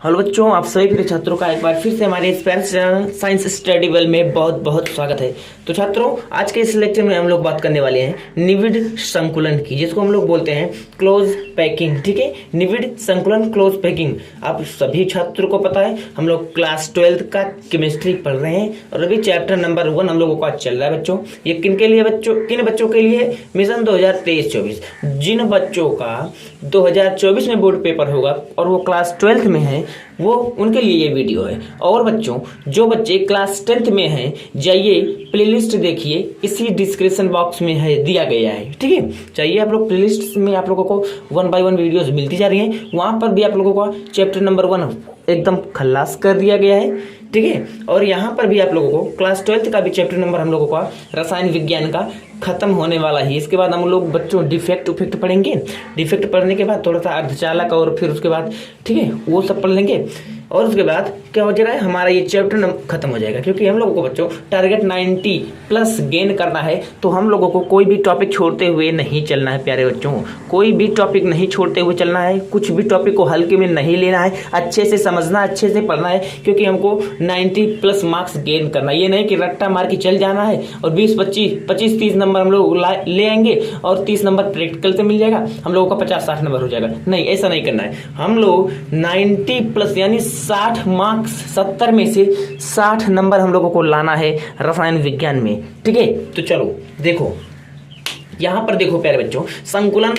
Hello बच्चों, आप सभी प्रिय छात्रों का एक बार फिर से हमारे स्पेस साइंस स्टडी वर्ल्ड में बहुत बहुत स्वागत है। तो छात्रों, आज के इस लेक्चर में हम लोग बात करने वाले हैं निविड संकुलन की, जिसको हम लोग बोलते हैं क्लोज पैकिंग। ठीक है, निविड संकुलन क्लोज पैकिंग। आप सभी छात्रों को पता है, हम लोग क्लास 12 का केमिस्ट्री पढ़ रहे हैं और अभी चैप्टर नंबर 1 हम लोगों का चल रहा है। बच्चों, ये किन के लिए किन बच्चों के लिए? मिशन 2023-24। जिन बच्चों का 2024 में बोर्ड पेपर होगा और वो क्लास 12th में है, वो उनके लिए ये वीडियो है। और बच्चों, जो बच्चे क्लास 10th में हैं, जाइए प्लेलिस्ट देखिए, इसी डिस्क्रिप्शन बॉक्स में है, दिया गया है। ठीक है, चाहिए आप लोग प्लेलिस्ट में आप लोगों को 1 by 1 वीडियोस मिलती जा रही हैं। वहां पर भी आप लोगों को चैप्टर नंबर 1 एकदम खल्लास कर दिया गया है। ठीक है, और यहाँ पर भी आप लोगों को क्लास 12th का भी चैप्टर नंबर हम लोगों का रसायन विज्ञान का खत्म होने वाला है। इसके बाद हम लोग बच्चों डिफेक्ट पढ़ेंगे। डिफेक्ट पढ़ने के बाद थोड़ा सा अर्धचालक और फिर उसके बाद ठीक है वो सब पढ़ लेंगे। और उसके बाद क्या हो जाएगा, हमारा ये चैप्टर खत्म हो जाएगा। क्योंकि हम लोगों को बच्चों टारगेट 90+ गेन करना है, तो हम लोगों को कोई भी टॉपिक छोड़ते हुए नहीं चलना है। प्यारे बच्चों, कोई भी टॉपिक नहीं छोड़ते हुए चलना है, कुछ भी टॉपिक को हल्के में नहीं लेना है, अच्छे से समझना, अच्छे से पढ़ना है। क्योंकि हमको 90+ मार्क्स गेन करना है। ये नहीं कि रट्टा मार के चल जाना है और 20-25-30 नंबर हम लोग ले आएंगे और 30 नंबर प्रैक्टिकल से मिल जाएगा, हम लोगों का 50-60 नंबर हो जाएगा। नहीं, ऐसा नहीं करना है। हम लोग 90+ यानी 60 मार्क्स, 70 में से 60 नंबर हम लोगों को लाना है रसायन विज्ञान में। ठीक है, तो चलो देखो, यहां पर देखो प्यारे बच्चों, संकुलन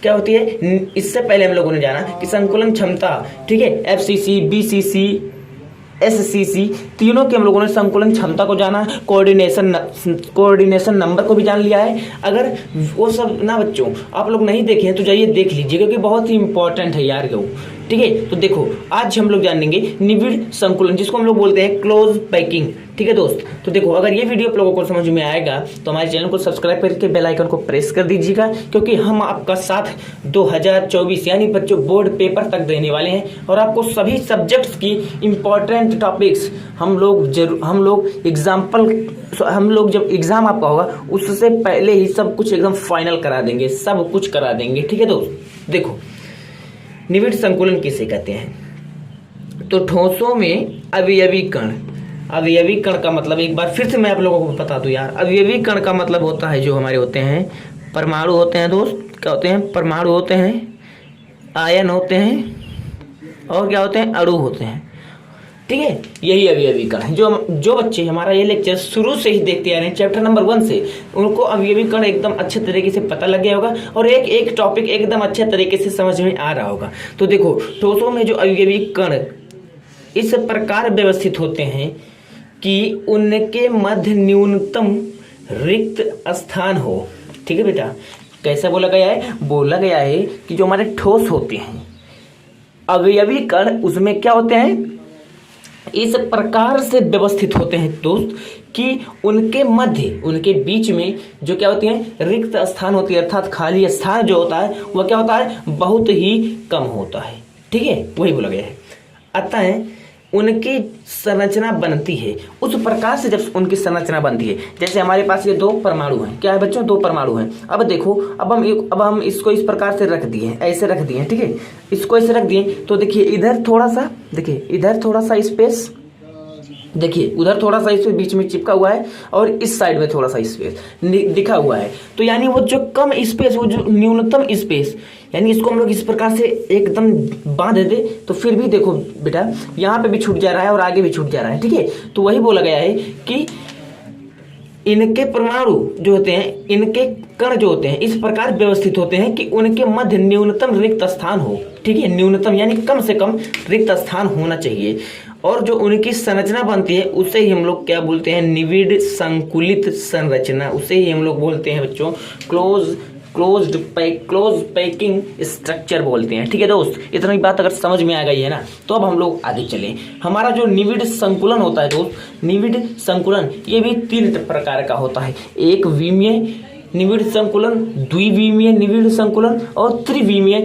क्या होती है। इससे पहले हम लोगों ने जाना कि संकुलन क्षमता, ठीक है, FCC, BCC, SCC, तीनों के हम लोगों ने संकुलन क्षमता को जाना, कोऑर्डिनेशन नंबर को भी जान लिया है। अगर वो सब ना बच्चों आप लोग नहीं देखे हैं तो जाइए देख लीजिए, क्योंकि बहुत ही इंपॉर्टेंट है यार वो। ठीक है, तो देखो आज हम लोग जानेंगे निविड संकुलन, जिसको हम लोग बोलते हैं क्लोज पैकिंग। ठीक है दोस्त, तो देखो अगर ये वीडियो आप लोगों को समझ में आएगा तो हमारे चैनल को सब्सक्राइब करके बेल आइकन को प्रेस कर दीजिएगा, क्योंकि हम आपका साथ 2024 यानी बच्चों बोर्ड पेपर तक देने वाले हैं। और आपको सभी सब्जेक्ट्स की इंपॉर्टेंट टॉपिक्स हम लोग जब एग्जाम आपका होगा उससे पहले ही सब कुछ एकदम फाइनल करा देंगे, सब कुछ करा देंगे। ठीक है दोस्त, देखो निविड संकुलन किसे कहते हैं? तो ठोसों में अवयवी कण। अवयवी कण का मतलब एक बार फिर से मैं आप लोगों को बता दूं यार, अवयवी कण का मतलब होता है जो हमारे होते हैं परमाणु होते हैं दोस्त। क्या होते हैं? परमाणु होते हैं, आयन होते हैं और क्या होते हैं? अणु होते हैं। ठीक है, यही अवयवी कण है। जो बच्चे हमारा ये लेक्चर शुरू से ही देखते आ रहे हैं चैप्टर नंबर 1 से, उनको अवयवी कण एकदम अच्छे तरीके से पता लग गया होगा और एक एक टॉपिक एकदम अच्छे तरीके से समझ में आ रहा होगा। तो देखो, ठोसों में जो अवयवी कण इस प्रकार व्यवस्थित होते हैं कि उनके मध्य न्यूनतम रिक्त स्थान हो। ठीक है बेटा, कैसा बोला गया है? बोला गया है कि जो हमारे ठोस होते हैं अवयवी कण, उसमें क्या होते हैं? इस प्रकार से व्यवस्थित होते हैं दोस्त कि उनके मध्य, उनके बीच में जो क्या होती है? रिक्त स्थान होती है, अर्थात खाली स्थान जो होता है वह क्या होता है? बहुत ही कम होता है। ठीक है, वही बोला गया है। अतः उनकी संरचना बनती है उस प्रकार से, जब उनकी संरचना बनती है, जैसे हमारे पास ये 2 परमाणु हैं। क्या है बच्चों? 2 परमाणु हैं। अब देखो, अब हम इसको इस प्रकार से रख दिए, ऐसे रख दिए। ठीक है, इसको ऐसे रख दिए तो देखिए इधर थोड़ा सा, देखिए इधर थोड़ा सा स्पेस, देखिए उधर थोड़ा सा स्पेस बीच में चिपका हुआ है और इस साइड में थोड़ा सा स्पेस दिखा हुआ है। तो यानी वो जो कम स्पेस, वो जो न्यूनतम स्पेस, यानी इसको हम लोग इस प्रकार से एकदम बांध दे तो फिर भी देखो बेटा यहाँ पे भी छूट जा रहा है और आगे भी छूट जा रहा है। ठीक है, तो वही बोला गया है कि इनके परमाणु जो होते हैं, इनके कण जो होते हैं, इस प्रकार व्यवस्थित होते हैं कि उनके मध्य न्यूनतम रिक्त स्थान हो। ठीक है, न्यूनतम यानी कम से कम रिक्त स्थान होना चाहिए। और जो उनकी संरचना बनती है उसे ही हम लोग क्या बोलते हैं? निविड संकुलित संरचना। उसे ही हम लोग बोलते हैं बच्चों क्लोज पैकिंग स्ट्रक्चर बोलते हैं। ठीक है दोस्त, इतनी बात अगर समझ में आ गई है ना, तो अब हम लोग आगे चलें। हमारा जो निविड संकुलन होता है दोस्त, निविड संकुलन ये भी 3 प्रकार का होता है। एक विमीय निविड संकुलन, द्विविमीय निविड संकुलन और त्रिविमीय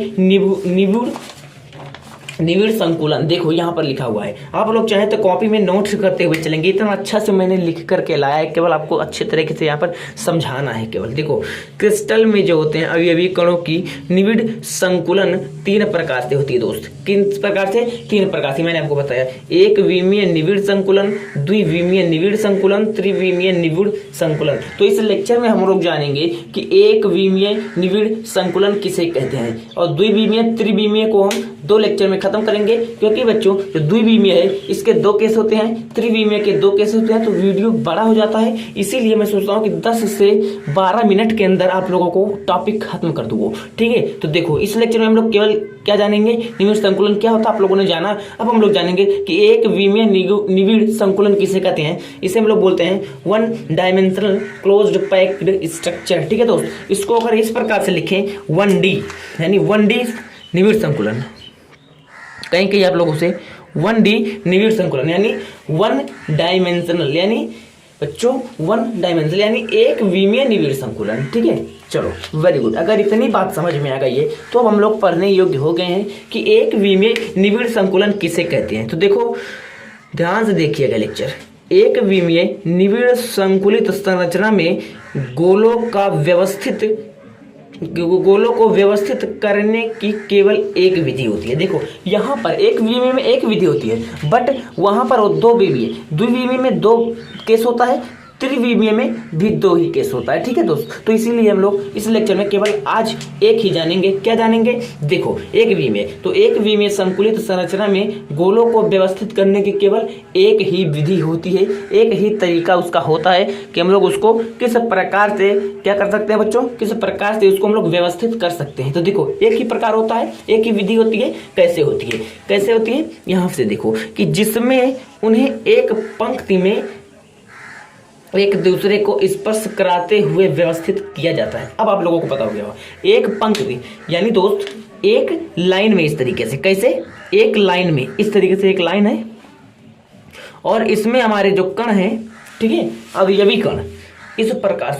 निविड़ संकुलन देखो यहाँ पर लिखा हुआ है, आप लोग चाहे तो कॉपी में नोट्स करते हुए चलेंगे। इतना अच्छा से मैंने लिख करके लाया है, केवल आपको अच्छे तरीके से यहाँ पर समझाना है। केवल देखो, क्रिस्टल में जो होते हैं अवयवी कणों की निविड़ संकुलन 3 प्रकार से होती है दोस्त। किन प्रकार से? 3 प्रकार से मैंने आपको बताया। एक विमीय निविड़ संकुलन, द्विविमीय निविड़ संकुलन, त्रिविमीय निविड़ संकुलन। तो इस लेक्चर में हम लोग जानेंगे कि एक विमीय निविड़ संकुलन किसे कहते हैं, और द्विविमीय त्रिविमीय को हम 2 लेक्चर में खत्म करेंगे। क्योंकि बच्चों जो द्विविमीय है इसके 2 केस होते हैं, त्रिविमीय के 2 केस होते हैं, तो वीडियो बड़ा हो जाता है। इसीलिए मैं सोचता हूँ कि 10 से 12 मिनट के अंदर आप लोगों को टॉपिक खत्म कर दूंगा। ठीक है, तो देखो इस लेक्चर में हम लोग केवल क्या जानेंगे, निविड़ संकुलन क्या होता है आप लोगों ने जाना। अब हम लोग जानेंगे कि एक विमीय निविड़ संकुलन किसे कहते हैं। इसे हम लोग बोलते हैं 1 डायमेंशनल क्लोज्ड पैक्ड स्ट्रक्चर। ठीक है दोस्त, इसको अगर इस प्रकार से लिखें 1D, यानी 1D निविड़ संकुलन, कहीं कहीं आप लोगों से 1D निविड़ संकुलन यानी 1 डायमेंशनल, यानी बच्चों 1 डायमेंशनल यानी एक विमीय निविड़ संकुलन। ठीक है, चलो वेरी गुड। अगर इतनी बात समझ में आ गई है तो अब हम लोग पढ़ने योग्य हो गए हैं कि एक विमीय निविड़ संकुलन किसे कहते हैं। तो देखो ध्यान से देखिएगा लेक्चर। एक विमीय निविड़ संकुलित संरचना में गोलों को व्यवस्थित करने की केवल एक विधि होती है। देखो यहाँ पर एक विमीय में एक विधि होती है, बट वहां पर 2 विमीय, द्विविमीय में 2 केस होता है, त्रिविमीय में भी 2 ही केस होता है। ठीक है दोस्त, तो इसीलिए हम लोग इस लेक्चर में केवल आज एक ही जानेंगे। क्या जानेंगे? देखो एक विमीय, तो एक विमीय संकुलित संरचना में गोलों को व्यवस्थित करने की केवल एक ही विधि होती है, एक ही तरीका उसका होता है कि हम लोग उसको किस प्रकार से क्या कर सकते हैं बच्चों, किस प्रकार से उसको हम लोग व्यवस्थित कर सकते हैं। तो देखो एक ही प्रकार होता है, एक ही विधि होती है। कैसे होती है? कैसे होती है यहाँ से देखो कि जिसमें उन्हें एक पंक्ति में एक दूसरे को स्पर्श कराते हुए व्यवस्थित किया जाता है। अब आप लोगों को पता हो गया, एक पंक्ति यानी दोस्त एक लाइन में इस तरीके से, कैसे? एक लाइन में इस तरीके से एक लाइन है, और इसमें हमारे जो कण हैं, ठीक है, अवयवी कण इस प्रकार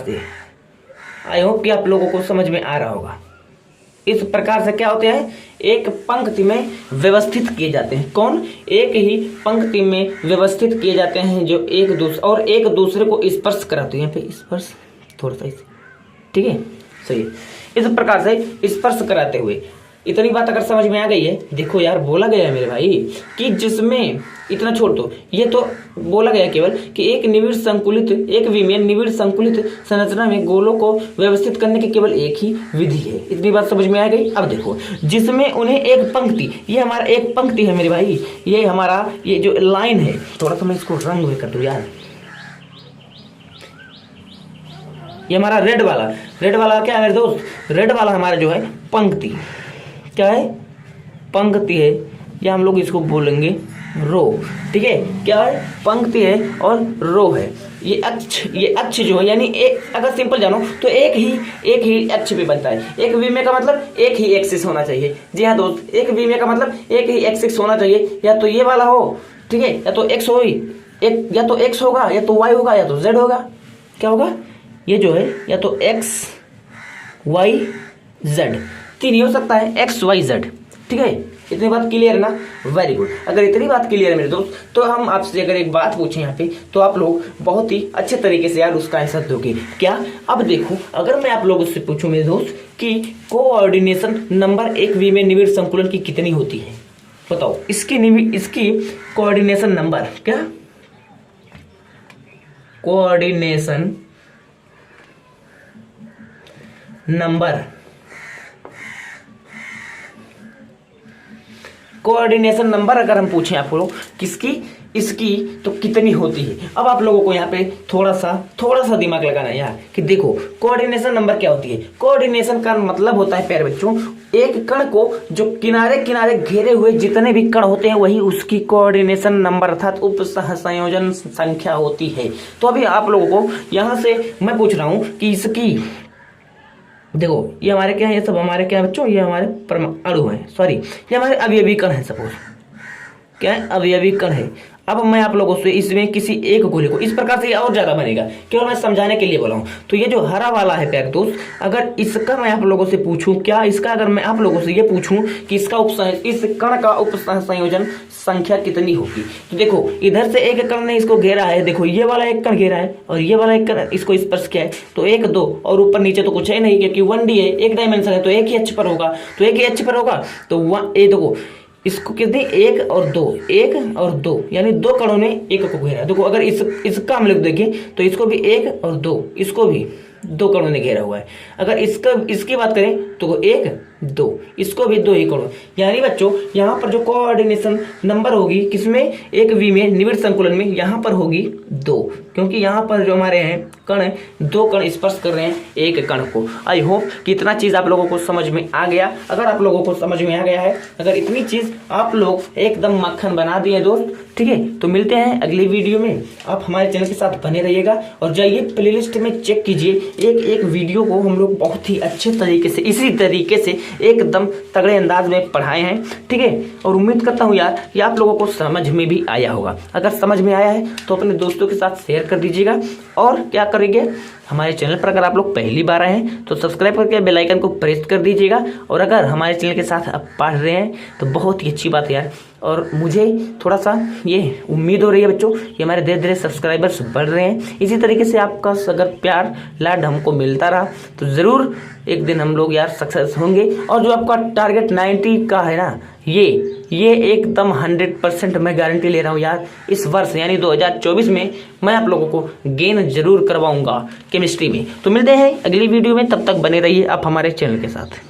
से आई होप कि आप लोगों को समझ में आ रहा होगा। इस प्रकार से क्या होते हैं, एक पंक्ति में व्यवस्थित किए जाते हैं। कौन? एक ही पंक्ति में व्यवस्थित किए जाते हैं जो एक दूसरे को स्पर्श कराते हैं। यहाँ पे स्पर्श थोड़ा सा, ठीक है, सही है। इस प्रकार से स्पर्श कराते हुए, इतनी बात अगर समझ में आ गई है, देखो यार बोला गया है मेरे भाई कि जिसमें, इतना छोड़ दो, ये तो बोला गया केवल कि एक विमीय निविड़ संकुलित संरचना में गोलों को व्यवस्थित करने की केवल एक ही विधि है। इतनी बात समझ में आ गई। अब देखो जिसमें उन्हें एक पंक्ति, ये हमारा एक पंक्ति है मेरे भाई, ये हमारा ये जो लाइन है, थोड़ा सा मैं इसको रंग में कर दूं यार, ये हमारा रेड वाला क्या है मेरे दोस्त? रेड वाला हमारा जो है पंक्ति, क्या है? पंक्ति है, या हम लोग इसको बोलेंगे रो। ठीक है, क्या है? पंक्ति है और रो है। ये अक्ष जो है, यानी एक, अगर सिंपल जानो तो एक ही अक्ष पे बनता है। एक विमीय का मतलब एक ही एक्सिस होना चाहिए। जी हाँ दोस्त, एक विमीय का मतलब एक ही एक्सिस होना चाहिए, या तो ये वाला हो, ठीक है, या तो एक्स हो, या तो एक्स होगा, या तो वाई होगा, या तो जेड होगा। क्या होगा? ये जो है या तो एक्स वाई जेड, 3 ही हो सकता है, एक्स वाई जेड। ठीक है, इतनी बात क्लियर है ना? Very good. अगर इतनी बात क्लियर है मेरे दोस्त, तो हम आपसे अगर एक बात पूछें यहाँ पे, तो आप लोग बहुत ही अच्छे तरीके से यार उसका आंसर दोगे। क्या? अब देखो, अगर मैं आप लोगों से पूछूं मेरे दोस्त कि कोऑर्डिनेशन नंबर एक विमीय निविड़ संकुलन की कितनी होती है, बताओ। इसकी कोऑर्डिनेशन नंबर, क्या कोऑर्डिनेशन नंबर, कोऑर्डिनेशन नंबर अगर हम पूछें आप लोग किसकी, इसकी, तो कितनी होती है। अब आप लोगों को यहाँ पे थोड़ा सा दिमाग लगाना है यार कि देखो कोऑर्डिनेशन नंबर क्या होती है। कोऑर्डिनेशन का मतलब होता है प्यारे बच्चों, एक कण को जो किनारे किनारे घेरे हुए जितने भी कण होते हैं वही उसकी कोऑर्डिनेशन नंबर अर्थात उप सहसंयोजन संख्या होती है। तो अभी आप लोगों को यहाँ से मैं पूछ रहा हूँ कि इसकी, देखो ये हमारे क्या है, ये सब हमारे क्या है बच्चों, ये हमारे अणु हैं, सॉरी ये हमारे अवयवी कण है। सपोज क्या है, अवयवी कण है। अब मैं आप लोगों से इसमें किसी एक गोले को इस प्रकार से और ज्यादा बनेगा, केवल मैं समझाने के लिए बोला हूं। तो ये जो हरा वाला है प्यारे दोस्त, अगर इसका मैं आप लोगों से पूछूं, क्या इसका अगर मैं आप लोगों से ये पूछूं कि इसका इस कण का उप संयोजन संख्या कितनी होगी, तो देखो इधर से एक कण ने इसको घेरा है, देखो ये वाला एक कण घेरा है और ये वाला एक कण इसको स्पर्श किया है, तो 1 2 और ऊपर नीचे तो कुछ है नहीं, क्योंकि 1D है, एक डायमेंशन है, तो एक ही अक्ष पर होगा, तो एक ही अक्ष पर होगा। तो ये देखो इसको कितने 1 और 2, 1 और 2 यानी 2 कणों ने एक को घेरा। देखो अगर इसका हम लोग देखें तो इसको भी 1 और 2, इसको भी 2 कणों ने घेरा हुआ है। अगर इसकी बात करें तो 1 2, इसको भी 2 ही कणों, यानी बच्चों यहाँ पर जो कोऑर्डिनेशन नंबर होगी किसमें, एक V में निविड़ संकुलन में, यहाँ पर होगी 2, क्योंकि यहाँ पर जो हमारे हैं कण है 2 कण स्पर्श कर रहे हैं एक कण को। आई होप कि इतना चीज आप लोगों को समझ में आ गया। अगर आप लोगों को समझ में आ गया है, अगर इतनी चीज आप लोग एकदम मक्खन बना दिए दोस्त, ठीक है, तो मिलते हैं अगली वीडियो में। आप हमारे चैनल के साथ बने रहिएगा और जाइए प्लेलिस्ट में चेक कीजिए, एक एक वीडियो को हम लोग बहुत ही अच्छे तरीके से, इसी तरीके से एकदम तगड़े अंदाज में पढ़ाए हैं, ठीक है। और उम्मीद करता हूँ यार कि आप लोगों को समझ में भी आया होगा। अगर समझ में आया है तो अपने दोस्तों के साथ शेयर कर दीजिएगा, और क्या करेंगे, हमारे चैनल पर अगर आप लोग पहली बार आए हैं तो सब्सक्राइब करके बेल आइकन को प्रेस कर दीजिएगा। और अगर हमारे चैनल के साथ आप पढ़ रहे हैं तो बहुत ही अच्छी बात है यार, और मुझे थोड़ा सा ये उम्मीद हो रही है बच्चों कि हमारे धीरे धीरे सब्सक्राइबर्स बढ़ रहे हैं। इसी तरीके से आपका अगर प्यार लाड हमको मिलता रहा तो ज़रूर एक दिन हम लोग यार सक्सेस होंगे। और जो आपका टारगेट 90 का है ना, ये एकदम 100% मैं गारंटी ले रहा हूँ यार, इस वर्ष यानी 2024 में मैं आप लोगों को गेन जरूर करवाऊंगा केमिस्ट्री में। तो मिलते हैं अगली वीडियो में, तब तक बने रहिए आप हमारे चैनल के साथ।